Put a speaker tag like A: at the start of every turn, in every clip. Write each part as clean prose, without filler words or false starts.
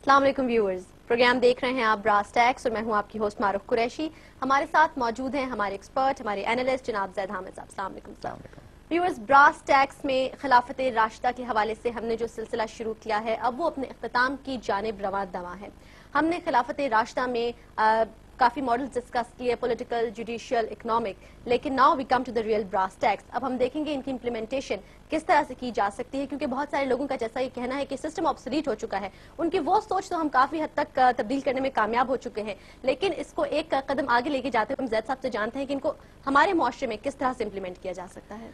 A: السلام علیکم viewers, programme دیکھ رہے ہیں آپ براس ٹیکس اور میں ہوں آپ کی ہوسٹ معروف قریشی. ہمارے ساتھ موجود ہیں ہمارے ایکسپرٹ، ہمارے اینالسٹ جناب زید حامد صاحب. السلام علیکم. ویورز، براس ٹیکس میں خلافت راشدہ کے حوالے سے ہم نے جو سلسلہ شروع کیا ہے اب وہ اپنے اختتام کی جانب رواں دواں ہے. ہم نے خلافت راشدہ میں کافی ماڈلز ڈسکس کیے، پولیٹیکل، جوڈیشل، اکنامک، لیکن now we come to the real brass tacks. اب ہم دیکھیں گے ان کی امپلیمنٹیشن کس طرح سے کی جا سکتی ہے، کیونکہ بہت سارے لوگوں کا جیسا یہ کہنا ہے کہ سسٹم آبسلیٹ ہو چکا ہے. ان کی وہ سوچ تو ہم کافی حد تک تبدیل کرنے میں کامیاب ہو چکے ہیں، لیکن اس کو ایک قدم آگے لے کے جاتے ہوئے ہم زید صاحب سے جانتے ہیں کہ ان کو ہمارے معاشرے میں کس طرح سے امپلیمنٹ کیا جا سکتا ہے.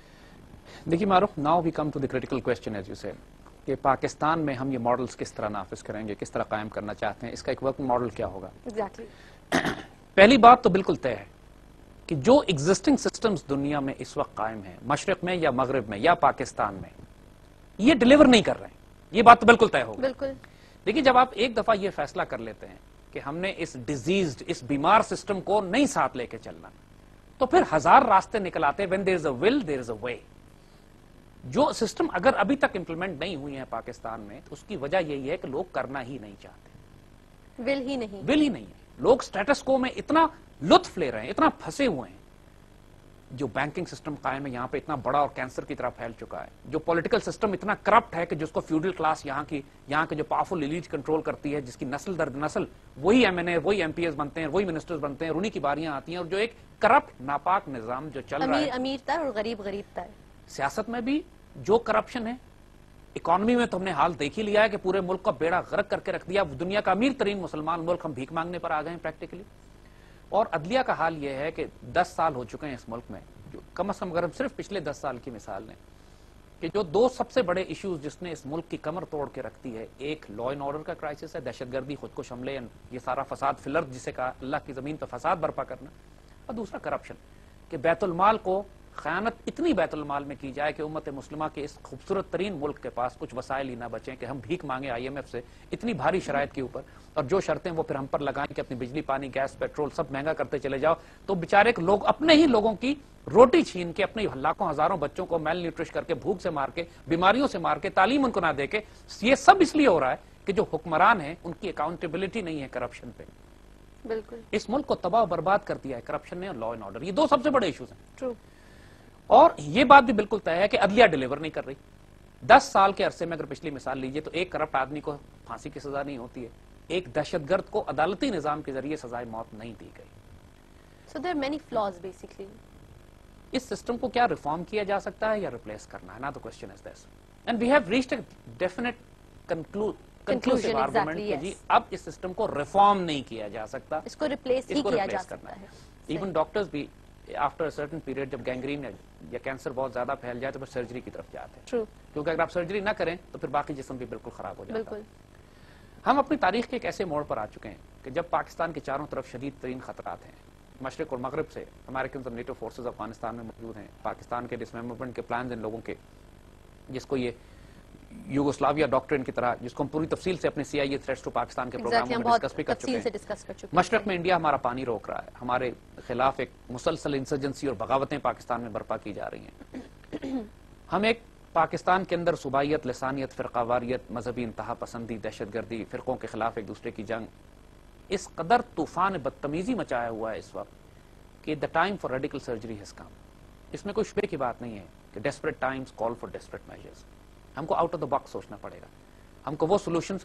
B: دیکھیے معروف، now we come to the critical question as you said کہ پاکستان میں ہم یہ ماڈلز کس طرح نافذ کریں گے، کس طرح قائم کرنا چاہتے ہیں، اس کا ایک ورکنگ ماڈل کیا ہوگا. پہلی بات تو بالکل طے ہے کہ جو ایگزسٹنگ سسٹمز دنیا میں اس وقت قائم ہیں، مشرق میں یا مغرب میں یا پاکستان میں، یہ ڈیلیور نہیں کر رہے ہیں. یہ بات تو بالکل طے ہوگی. بالکل. دیکھیے، جب آپ ایک دفعہ یہ فیصلہ کر لیتے ہیں کہ ہم نے اس ڈیزیزڈ، اس بیمار سسٹم کو نہیں ساتھ لے کے چلنا، تو پھر ہزار راستے نکل آتے ہیں. when there is a will there is a way. جو سسٹم اگر ابھی تک امپلیمنٹ نہیں ہوئی ہیں پاکستان میں، تو اس کی وجہ یہی ہے کہ لوگ کرنا ہی نہیں چاہتے. ول ہی نہیں ہے. لوگ سٹیٹس کو میں اتنا لطف لے رہے ہیں، اتنا پھنسے ہوئے ہیں. جو بینکنگ سسٹم قائم ہے یہاں پہ اتنا بڑا اور کینسر کی طرح پھیل چکا ہے. جو پولیٹیکل سسٹم اتنا کرپٹ ہے کہ جس کو فیوڈل کلاس یہاں کے جو پاورفل ایلیٹ کنٹرول کرتی ہے، جس کی نسل در نسل وہی ایم این اے، وہی ایم پی ایس بنتے ہیں، وہی منسٹرز بنتے ہیں، انہی کی باریاں آتی ہیں. اور جو ایک کرپٹ ناپاک نظام جو چل رہا ہے،
A: امیر تر اور غریب تر.
B: سیاست میں بھی جو کرپشن ہے، اکانومی میں تو ہم نے حال دیکھ ہی لیا ہے کہ پورے ملک کا بیڑا غرق کر کے رکھ دیا. دنیا کا امیر ترین مسلمان ملک ہم بھیک مانگنے پر آ گئے ہیں پریکٹیکلی. اور عدلیہ کا حال یہ ہے کہ 10 سال ہو چکے ہیں اس ملک میں، جو کم از کم اگر ہم صرف پچھلے 10 سال کی مثال لیں، کہ جو دو سب سے بڑے ایشوز جس نے اس ملک کی کمر توڑ کے رکھ دی ہے، ایک لا اینڈ آرڈر کا کرائسس ہے، دہشت گردی، خود کش حملے، یہ سارا فساد فی الارض جسے کہا اللہ کی زمین پہ فساد برپا کرنا، اور دوسرا کرپشن، کہ بیت المال کو خیانت اتنی بیت المال میں کی جائے کہ امت مسلمہ کے اس خوبصورت ترین ملک کے پاس کچھ وسائل ہی نہ بچیں کہ ہم بھیک مانگے آئی ایم ایف سے اتنی بھاری شرائط کے اوپر، اور جو شرطیں وہ پھر ہم پر لگائیں کہ اپنی بجلی، پانی، گیس، پیٹرول سب مہنگا کرتے چلے جاؤ. تو بیچارے لوگ اپنے ہی لوگوں کی روٹی چھین کے، اپنے لاکھوں ہزاروں بچوں کو میل نیوٹرش کر کے، بھوک سے مار کے، بیماریوں سے مار کے، تعلیم ان کو نہ دے کے. یہ سب اس لیے ہو رہا ہے کہ جو حکمران ہیں ان کی اکاؤنٹیبلٹی نہیں ہے کرپشن پہ. بالکل. اس ملک کو تباہ و برباد کر دیا ہے کرپشن نے اور لا اینڈ آرڈر. یہ دو سب سے بڑے ایشوز ہیں. ٹرو. اور یہ بات بھی بالکل طے ہے کہ عدلیہ ڈیلیور نہیں کر رہی. 10 سال کے عرصے میں اگر پچھلی مثال لیجئے تو ایک کرپٹ آدمی کو پھانسی کی سزا نہیں ہوتی ہے، ایک دہشت گرد کو عدالتی نظام کے ذریعے سزائے موت نہیں دی گئی.
A: So there are many flaws basically.
B: اس سسٹم کو کیا ریفارم کیا جا سکتا ہے یا ریپلیس کرنا ہے؟ نا the question is this. And we have reached a definite conclusive argument کہ جی اب اس سسٹم کو ریفارم نہیں کیا جا سکتا،
A: اس کو ریپلیس ہی کیا جا سکتا ہے.
B: ایون ڈاکٹرز بھی آفٹر سرٹن پیریڈ جب گینگرین یا کینسر بہت زیادہ پھیل جائے تو پھر سرجری کی طرف جاتے ہیں. کیونکہ اگر آپ سرجری نہ کریں تو پھر باقی جسم بھی بالکل خراب ہو جاتا ہے. ہم اپنی تاریخ کے ایک ایسے موڑ پر آ چکے ہیں کہ جب پاکستان کے چاروں طرف شدید ترین خطرات ہیں، مشرق اور مغرب سے امریکنز اور نیٹو فورسز افغانستان میں موجود ہیں، پاکستان کے ڈسممبرمنٹ کے پلانز ان لوگوں کے، جس کو یہ یوگوسلاویا ڈاکٹرین کی طرح، جس کو ہم پوری تفصیل سے اپنے CIA تھریٹس ٹو پاکستان کے پروگراموں میں ڈسکس بھی کر چکے ہیں. مشرق میں انڈیا ہمارا پانی روک رہا ہے، ہمارے خلاف ایک مسلسل انسرجنسی اور بغاوتیں پاکستان میں برپا کی جا رہی ہیں. ہم ایک پاکستان کے اندر صوبائیت، لسانیت، فرقہ واریت، مذہبی انتہا پسندی، دہشت گردی، فرقوں کے خلاف ایک دوسرے کی جنگ، اس قدر طوفان بدتمیزی مچایا ہوا ہے اس وقت کہ the time for radical surgery has come. اس میں کوئی شبے کی بات نہیں ہے کہ desperate times call for desperate measures. ہم کو آؤٹ آف دا باکس سوچنا پڑے گا. ہم کو وہ سولوشنز،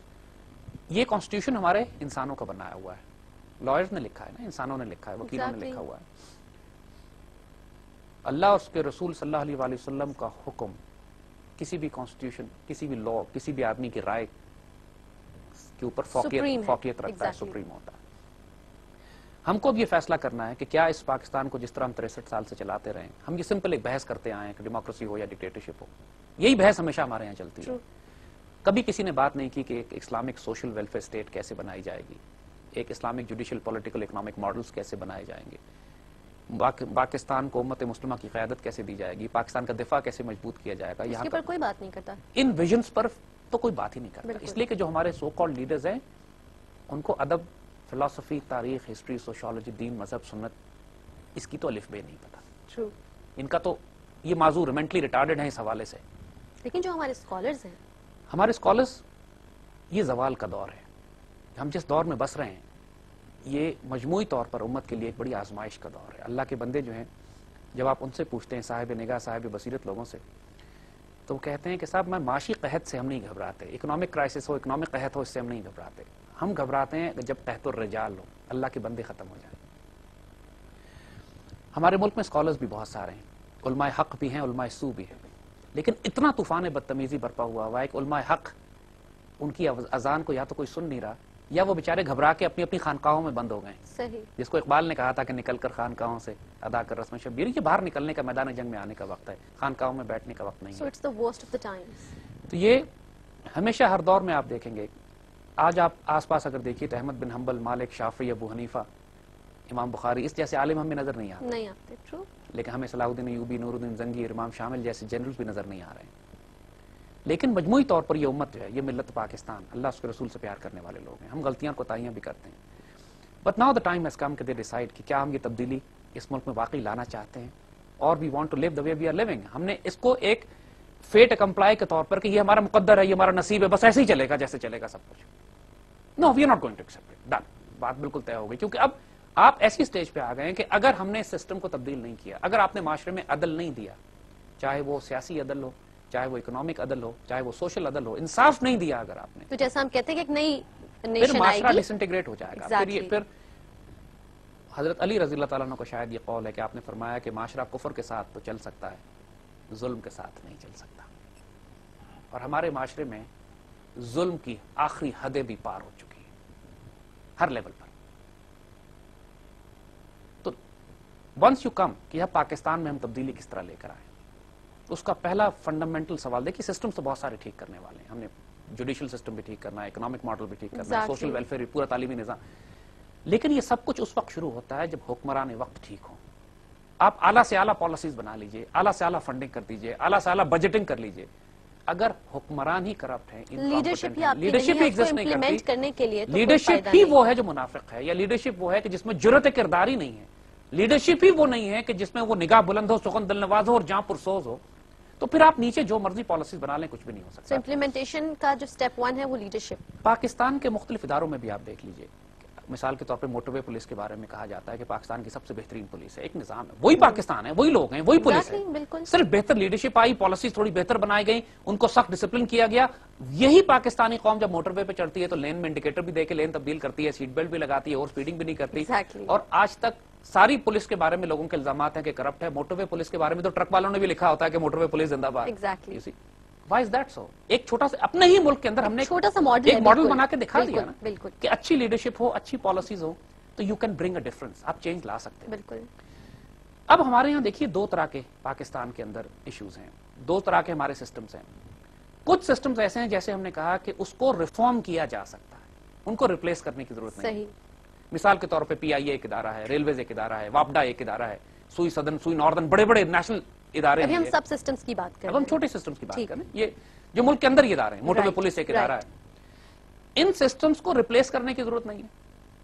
B: یہ کانسٹیٹیوشن ہمارے انسانوں کا بنایا ہوا ہے، لائرز نے لکھا ہے نا، انسانوں نے لکھا ہے، وکیلوں نے لکھا ہوا ہے. اللہ اور اس کے رسول صلی اللہ علیہ وآلہ وسلم کا حکم کسی بھی کانسٹیٹیوشن، کسی بھی لا، کسی بھی آدمی کی رائے کے اوپر فوقیت رکھتا ہے، سپریم ہوتا ہے. ہم کو اب یہ فیصلہ کرنا ہے کہ کیا اس پاکستان کو جس طرح ہم 63 سال سے چلاتے رہے ہیں، ہم یہ سمپل ایک بحث کرتے آئے ہیں کہ ڈیموکریسی ہو یا ڈکٹیٹرشپ ہو، یہی بحث ہمیشہ ہمارے یہاں چلتی ہے. کبھی کسی نے بات نہیں کی کہ ایک اسلامک سوشل ویلفیئر اسٹیٹ کیسے بنائی جائے گی، ایک Islamic judicial, political, economic models کیسے بنائے جائیں گے، پاکستان کو امت مسلمہ کی قیادت کیسے دی جائے گی، پاکستان کا دفاع کیسے مضبوط کیا جائے گا.
A: اس پر کوئی بات نہیں کرتا،
B: ان ویژنز پر تو کوئی بات ہی نہیں کرتا. اس لیے کہ جو ہمارے سو کالڈ لیڈرز ہیں ان کو ادب، فلسفی، تاریخ، ہسٹری، سوشیولوجی، دین، مذہب، سنت، اس کی تو الف بے نہیں پتا. ان کا تو یہ معذور مینٹلی ریٹارڈڈ ہیں اس حوالے سے. لیکن جو ہمارے اسکالرز ہیں، ہمارے اسکالرز، یہ زوال کا دور ہے. ہم جس دور میں بس رہے ہیں یہ مجموعی طور پر امت کے لیے ایک بڑی آزمائش کا دور ہے. اللہ کے بندے جو ہیں جب آپ ان سے پوچھتے ہیں صاحب نگاہ صاحب بصیرت لوگوں سے تو وہ کہتے ہیں کہ صاحب میں معاشی قحط سے ہم نہیں گھبراتے, اکنامک کرائسس ہو اکنامک قحط ہو اس سے ہم نہیں گھبراتے, ہم گھبراتے ہیں جب قحط الرجال ہو, اللہ کے بندے ختم ہو جائیں. ہمارے ملک میں اسکالرز بھی بہت سارے ہیں, علماء حق بھی ہیں علماء سو بھی ہیں, لیکن اتنا طوفان بدتمیزی برپا ہوا ہے کہ علماء حق ان کی اذان کو یا تو کوئی سن نہیں رہا یا وہ بیچارے گھبرا کے اپنی اپنی خانقاہوں میں بند ہو گئے.
A: صحیح.
B: جس کو اقبال نے کہا تھا کہ نکل کر خانقاہوں سے ادا کر رسم شبیر, یہ باہر نکلنے کا میدان جنگ میں آنے کا وقت ہے, خانقاہوں میں بیٹھنے کا وقت نہیں ہے.
A: So it's the worst of the times.
B: تو یہ ہمیشہ ہر دور میں آپ دیکھیں گے. آج آپ آس پاس اگر دیکھیے تو احمد بن حنبل, مالک, شافعی, ابو حنیفہ, امام بخاری, اس جیسے عالم ہمیں نظر نہیں آتے.
A: True.
B: لیکن ہمیں صلاح الدین ایوبی, نور الدین زنگی, امام شامل جیسے جنرلز بھی نظر نہیں آ رہے ہیں. لیکن مجموعی طور پر یہ امت جو ہے, یہ ملت پاکستان, اللہ اس کے رسول سے پیار کرنے والے لوگ ہیں. ہم غلطیاں کوتاہیاں بھی کرتے ہیں, but now the time has come کہ دے ڈیسائیڈ کہ کیا ہم یہ تبدیلی اس ملک میں واقعی لانا چاہتے ہیں اور we want to live the way we are living. ہم نے اس کو ایک فیٹ اکمپلائی کے طور پر کہ یہ ہمارا مقدر ہے, یہ ہمارا نصیب ہے, بس ایسے ہی چلے گا جیسے چلے گا سب کچھ. No we are not going to accept it. Done, بات بالکل طے ہو گئی. کیونکہ اب آپ ایسی اسٹیج پہ آ گئے ہیں کہ اگر ہم نے اس سسٹم کو تبدیل نہیں کیا, اگر آپ نے معاشرے میں عدل نہیں دیا, چاہے وہ سیاسی عدل ہو, چاہے وہ اکنامک عدل ہو, چاہے وہ سوشل عدل ہو, انصاف نہیں دیا اگر آپ نے,
A: تو جیسا ہم کہتے ہیں کہ ایک نئی
B: پھر
A: نیشن آئے
B: معاشرہ
A: گی.
B: ڈس انٹیگریٹ ہو جائے گا. پھر حضرت علی رضی اللہ تعالیٰ عنہ کا شاید یہ قول ہے کہ آپ نے فرمایا کہ معاشرہ کفر کے ساتھ تو چل سکتا ہے, ظلم کے ساتھ نہیں چل سکتا. اور ہمارے معاشرے میں ظلم کی آخری حدیں بھی پار ہو چکی ہیں ہر لیول پر. تو ونس یو کم کہ پاکستان میں ہم تبدیلی کس طرح لے کر آئیں, اس کا پہلا فنڈامنٹل سوال دیکھیے, سسٹم تو بہت سارے ٹھیک کرنے والے ہیں. ہم نے جوڈیشل سسٹم بھی ٹھیک کرنا ہے, اکنامک ماڈل بھی ٹھیک کرنا ہے, سوشل ویلفیئر بھی, پورا تعلیمی نظام. لیکن یہ سب کچھ اس وقت شروع ہوتا ہے جب حکمران وقت ٹھیک ہوں. آپ اعلیٰ سے اعلیٰ پالیسیز بنا لیجئے, اعلیٰ سے اعلیٰ فنڈنگ کر دیجئے, اعلیٰ سے اعلیٰ بجٹنگ کر لیجئے, اگر حکمران ہی کرپٹ ہیں,
A: لیڈرشپ
B: لیڈرشپ ایگزسٹ نہیں
A: امپلیمنٹ کرنے کے لیے,
B: لیڈرشپ ہی وہ ہے جو منافق ہے, یا لیڈرشپ وہ ہے کہ جس میں جرأت کردار ہی نہیں ہے. لیڈرشپ ہی وہ نہیں ہے کہ جس میں وہ نگاہ بلند ہو, سخن دل نواز ہو اور جاں پرسوز ہو. تو پھر آپ نیچے جو مرضی پالیسیز بنا لیں, کچھ بھی نہیں ہو سکتا.
A: امپلیمنٹیشن کا جو سٹیپ 1 ہے وہ لیڈرشپ.
B: پاکستان کے مختلف اداروں میں بھی آپ دیکھ لیجئے, مثال کے طور پہ موٹر وے پولیس کے بارے میں کہا جاتا ہے کہ پاکستان کی سب سے بہترین پولیس ہے, ایک نظام ہے, وہی پاکستان ہے, وہی لوگ ہیں, وہی پولیس ہے. صرف بہتر لیڈرشپ آئی, پالیسیز تھوڑی بہتر بنائی گئی, ان کو سخت ڈسپلن کیا گیا. یہی پاکستانی قوم جب موٹر وے پہ چڑھتی ہے تو لین میں انڈیکیٹر بھی دے کے لین تبدیل کرتی ہے, سیٹ بیلٹ بھی لگاتی ہے, اور اسپیڈنگ بھی نہیں کرتی. اور آج تک ساری پولیس کے بارے میں لوگوں کے الزامات ہیں کہ کرپٹ ہے. موٹر وے پولیس کے بارے میں تو ٹرک والوں نے بھی لکھا ہوتا ہے کہ موٹر وے پولیس زندہ باد. Why is that so? ایک چھوٹا سا اپنے ہی ملک کے اندر ہم نے ایک ماڈل بنا کے دکھا دیا نا کہ اچھی لیڈرشپ ہو, اچھی پالیسیز ہو تو you can bring a difference, آپ چینج لا سکتے ہیں.
A: بالکل.
B: اب ہمارے یہاں دیکھیے دو طرح کے پاکستان کے اندر ایشوز ہیں, دو طرح کے ہمارے سسٹمز ہیں. کچھ سسٹمز ایسے ہیں جیسے ہم نے کہا کہ اس کو ریفارم کیا جا سکتا ہے, ان کو ریپلیس کرنے کی ضرورت نہیں. مثال کے طور پہ پی آئی اے ایک ادارہ ہے, ریلویز ایک ادارہ ہے, واپڈا ایک ادارہ ہے, سوئی سدن, سوئی ناردن, بڑے بڑے نیشنل ادارے ہیں.
A: ہم سب سسٹمز کی بات کر رہے ہیں,
B: اب ہم چھوٹے سسٹمز کی بات کر رہے ہیں, یہ جو ملک کے اندر یہ ادارے ہیں. موٹر وے پولیس ایک ادارہ ہے. ان سسٹمز کو ریپلیس کرنے کی ضرورت نہیں ہے,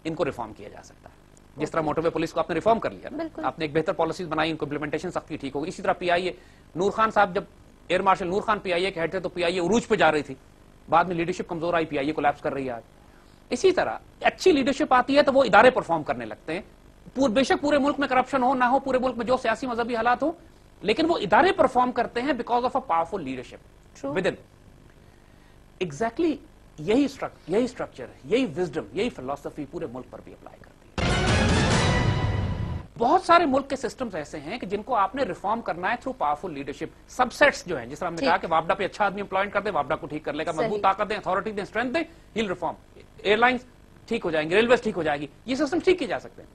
B: ان کو ریفارم کیا جا سکتا ہے. جس طرح موٹر وے پولیس کو آپ نے ریفارم کر لیا, آپ نے ایک بہتر پالیسیز بنائی, ان کو امپلیمنٹیشن سخت کی ٹھیک ہوگی. اسی طرح پی آئی اے, نور خان صاحب جب ایئر مارشل نور خان پی آئی اے کے ہیڈ تھے تو پی آئی اے عروج پہ جا رہی تھی, بعد میں لیڈرشپ کمزور آئی, پی آئی اے کولیپس کر رہی ہے آج. اسی طرح اچھی لیڈرشپ آتی ہے تو وہ ادارے پرفارم کرنے لگتے ہیں. بے شک پورے ملک میں کرپشن ہو نہ ہو, پورے ملک میں جو سیاسی مذہبی حالات ہو, لیکن وہ ادارے پرفارم کرتے ہیں because of a powerful leadership with in. Exactly یہی اسٹرکچر, یہی وزڈم, یہی فلسفی پورے ملک پر بھی اپلائی کرتی ہے. بہت سارے ملک کے سسٹمز ایسے ہیں کہ جن کو آپ نے ریفارم کرنا ہے تھرو پاورفل لیڈرشپ. سب سیٹس جو ہیں, جس طرح ہم نے کہا کہ واپڈا پہ اچھا آدمی امپلائمنٹ کر دے, واپڈا کو ٹھیک کر لے گا, مضبوط طاقت دیں, اتھارٹی دیں, اسٹرینتھ دیں, ہیل ریفارم. ایئر لائنز ٹھیک ہو جائیں گے, ریلویز ٹھیک ہو جائے گی, یہ سسٹم ٹھیک کیے جا سکتے ہیں.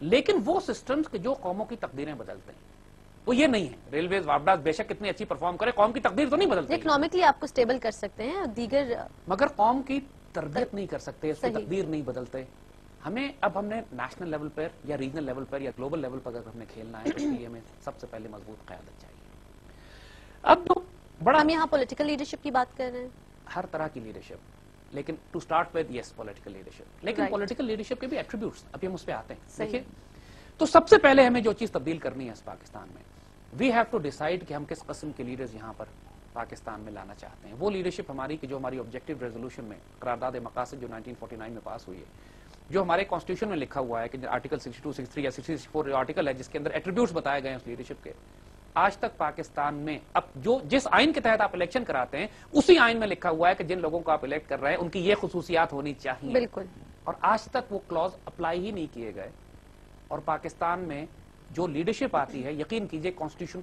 B: لیکن وہ سسٹمز کے جو قوموں کی تقدیریں بدلتے ہیں وہ یہ نہیں ہے. ریلویز واپڈا بے شک کتنی اچھی پرفارم کرے, قوم کی تقدیر تو نہیں بدلتی.
A: اکنامکلی آپ کو سٹیبل کر سکتے ہیں دیگر, مگر
B: قوم کی تربیت نہیں کر سکتے, اس کی تقدیر نہیں بدلتے. ہم نے نیشنل لیول پر یا ریجنل لیول پر یا گلوبل لیول پر اگر ہم نے کھیلنا ہے تو اس کے لیے ہمیں سب سے پہلے مضبوط قیادت چاہیے. اب تو
A: بڑا ہم یہاں پولیٹیکل لیڈرشپ کی بات کر رہے ہیں,
B: ہر طرح کی لیڈرشپ, لیکن to start with yes political leadership. لیکن پولیٹیکل لیڈرشپ کے بھی ایٹریبیوٹس, ابھی ہم اس پہ آتے ہیں. دیکھیے تو سب سے پہلے ہمیں جو چیز تبدیل کرنی ہے اس پاکستان میں, وی ہیو ٹو ڈیسائیڈ کہ ہم کس قسم کے لیڈرز یہاں پر پاکستان میں لانا چاہتے ہیں. وہ لیڈرشپ ہماری کہ جو ہماری آبجیکٹو ریزولوشن میں قرارداد مقاصد جو 1949 میں پاس ہوئی ہے, جو ہمارے کانسٹیٹیوشن میں لکھا ہوا ہے کہ آرٹیکل 62, 63 یا 64 آرٹیکل ہے جس کے اندر ایٹریبیوٹس بتائے گئے ہیں اس لیڈرشپ کے, آج تک پاکستان میں اب جو جس آئین کے تحت آپ الیکشن کراتے ہیں اسی آئین میں لکھا ہوا ہے کہ جن لوگوں کو آپ الیکٹ کر رہے ہیں ان کی یہ خصوصیات ہونی چاہیے.
A: بالکل.
B: اور آج تک وہ کلوز اپلائی ہی نہیں کیے گئے. اور پاکستان میں جو لیڈرشپ آتی ہے, یقین کیجئے کانسٹیٹیوشن